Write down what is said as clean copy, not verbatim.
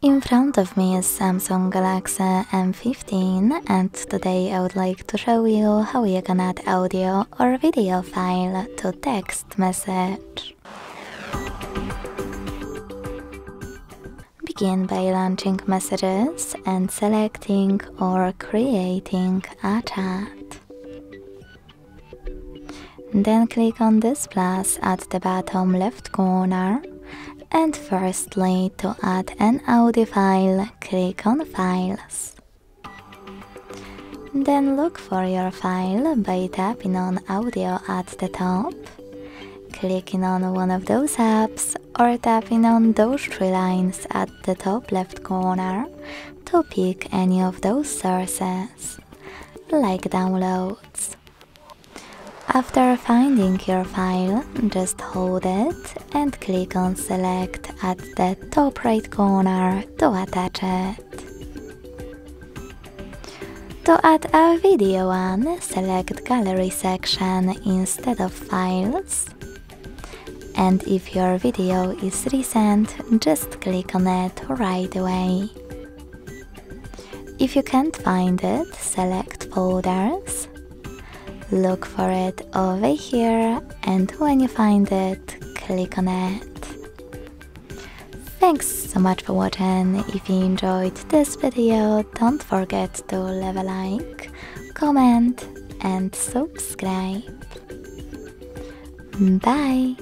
In front of me is Samsung Galaxy M15 and today I would like to show you how you can add audio or video file to text message. Begin by launching messages and selecting or creating a chat. Then click on this plus at the bottom left corner. And firstly, to add an audio file, click on Files. Then look for your file by tapping on Audio at the top, clicking on one of those apps or tapping on those three lines at the top left corner to pick any of those sources, like downloads. After finding your file, just hold it and click on Select at the top right corner to attach it. To add a video one, select Gallery section instead of Files. And if your video is recent, just click on it right away. If you can't find it, select Folders. Look for it over here, and when you find it, click on it. Thanks so much for watching. If you enjoyed this video, don't forget to leave a like, comment and subscribe. Bye!